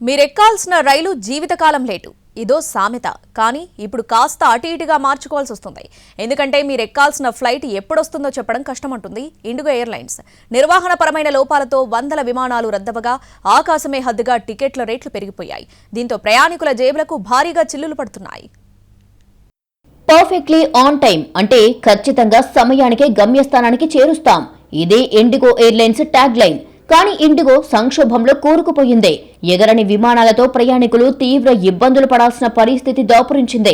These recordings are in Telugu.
మీరెక్కాల్సిన రైలు జీవితకాలం లేటు ఇదో సామెత. కానీ ఇప్పుడు కాస్త అటు ఇటుగా మార్చుకోవాల్సి వస్తుంది. ఎందుకంటే మీరెక్కాల్సిన ఫ్లైట్ ఎప్పుడొస్తుందో చెప్పడం కష్టమంటుంది ఇండిగో ఎయిర్లైన్స్. నిర్వహణపరమైన లోపాలతో వందల విమానాలు రద్దవగా ఆకాశమే హద్దుగా టికెట్ల రేట్లు పెరిగిపోయాయి. దీంతో ప్రయాణికుల జేబులకు భారీగా చిల్లులు పడుతున్నాయి. పర్ఫెక్ట్లీ ఆన్ టైం అంటే ఖచ్చితంగా సమయానికే గమ్యస్థానానికి చేరుస్తాం. ఇదే ఇండిగో ఎయిర్లైన్స్ ట్యాగ్ లైన్. కానీ ఇండిగో సంక్షోభంలో కూరుకుపోయింది. ఎగరని విమానాలతో ప్రయాణికులు తీవ్ర ఇబ్బందులు పడాల్సిన పరిస్థితి దాపురించింది.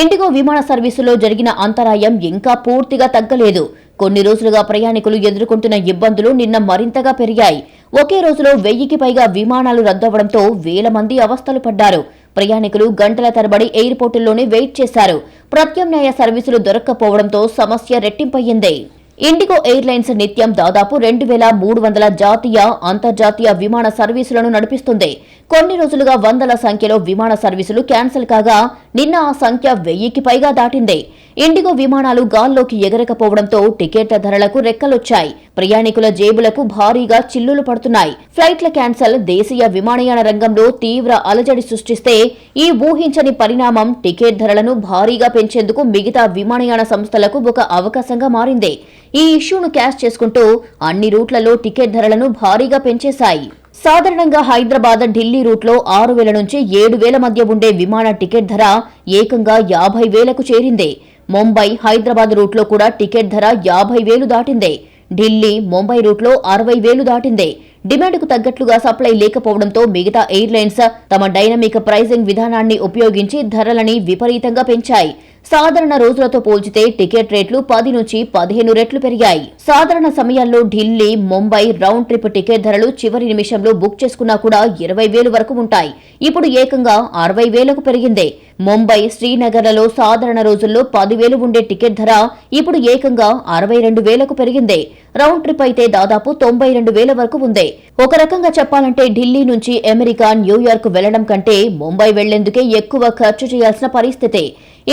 ఇండిగో విమాన సర్వీసులో జరిగిన అంతరాయం ఇంకా పూర్తిగా తగ్గలేదు. కొన్ని రోజులుగా ప్రయాణికులు ఎదుర్కొంటున్న ఇబ్బందులు నిన్న మరింతగా పెరిగాయి. ఒకే రోజులో 1000కి పైగా విమానాలు రద్దవడంతో వేల మంది అవస్థలు పడ్డారు. ప్రయాణికులు గంటల తరబడి ఎయిర్పోర్టుల్లోనే వెయిట్ చేశారు. ప్రత్యామ్నాయ సర్వీసులు దొరక్కపోవడంతో సమస్య రెట్టింపయ్యింది. ఇండిగో ఎయిర్లైన్స్ నిత్యం దాదాపు 2300 జాతీయ, అంతర్జాతీయ విమాన సర్వీసులను నడిపిస్తుంది. కొన్ని రోజులుగా వందల సంఖ్యలో విమాన సర్వీసులు క్యాన్సిల్ కాగా నిన్న ఆ సంఖ్య 1000కి పైగా దాటింది. ఇండిగో విమానాలు గాల్లోకి ఎగరకపోవడంతో టికెట్ల ధరలకు రెక్కలొచ్చాయి. ప్రయాణికుల జేబులకు భారీగా చిల్లులు పడుతున్నాయి. ఫ్లైట్ల క్యాన్సల్ దేశీయ విమానయాన రంగంలో తీవ్ర అలజడి సృష్టిస్తే ఈ ఊహించని పరిణామం టికెట్ ధరలను భారీగా పెంచేందుకు మిగతా విమానయాన సంస్థలకు ఒక అవకాశంగా మారింది. ఈ ఇష్యూను క్యాష్ చేసుకుంటూ అన్ని రూట్లలో టికెట్ ధరలను భారీగా పెంచేశాయి. సాధారణంగా హైదరాబాద్, ఢిల్లీ రూట్లో 6000 నుంచి 7000 మధ్య ఉండే విమాన టికెట్ ధర ఏకంగా 50,000కు చేరింది. ముంబై, హైదరాబాద్ రూట్లో కూడా టికెట్ ధర 50,000 దాటింది. ఢిల్లీ, ముంబై రూట్లో 60,000 దాటింది. డిమాండ్కు తగ్గట్లుగా సప్లై లేకపోవడంతో మిగతా ఎయిర్లైన్స్ తమ డైనమిక్ ప్రైజింగ్ విధానాన్ని ఉపయోగించి ధరలని విపరీతంగా పెంచాయి. సాధారణ రోజులతో పోల్చితే టికెట్ రేట్లు 10 నుంచి 15 రెట్లు పెరిగాయి. సాధారణ సమయాల్లో Delhi, Mumbai round trip ticket ధరలు చివరి నిమిషంలో బుక్ చేసుకున్నా కూడా 20,000 వరకు ఉంటాయి. ఇప్పుడు ఏకంగా 60,000కు పెరిగింది. ముంబై, శ్రీనగర్లలో సాధారణ రోజుల్లో 10,000 ఉండే టికెట్ ధర ఇప్పుడు ఏకంగా 62,000కు పెరిగింది. రౌండ్ ట్రిప్ అయితే దాదాపు 92,000 వరకు ఉంది. ఒక రకంగా చెప్పాలంటే ఢిల్లీ నుంచి అమెరికా, న్యూయార్క్ వెళ్లడం కంటే ముంబై వెళ్లేందుకే ఎక్కువ ఖర్చు చేయాల్సిన పరిస్థితి.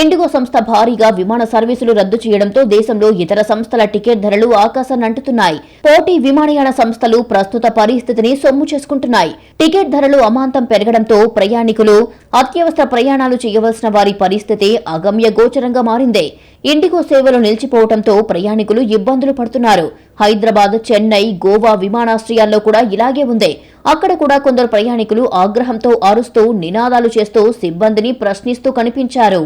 ఇండిగో సంస్థ భారీగా విమాన సర్వీసులు రద్దు చేయడంతో దేశంలో ఇతర సంస్థల టికెట్ ధరలు ఆకాశాన్ని అంటున్నాయి. పోటీ విమానయాన సంస్థలు ప్రస్తుత పరిస్థితిని సొమ్ము చేసుకుంటున్నాయి. టికెట్ ధరలు అమాంతం పెరగడంతో ప్రయాణికులు అత్యవసర ప్రయాణాలు చేయవలసిన వారి పరిస్థితి అగమ్య గోచరంగా మారింది. ఇండిగో సేవలు నిలిచిపోవడంతో ప్రయాణికులు ఇబ్బందులు పడుతున్నారు. హైదరాబాద్, చెన్నై, గోవా విమానాశ్రయాల్లో కూడా ఇలాగే ఉంది. అక్కడ కూడా కొందరు ప్రయాణికులు ఆగ్రహంతో అరుస్తూ, నినాదాలు చేస్తూ సిబ్బందిని ప్రశ్నిస్తూ కనిపించారు.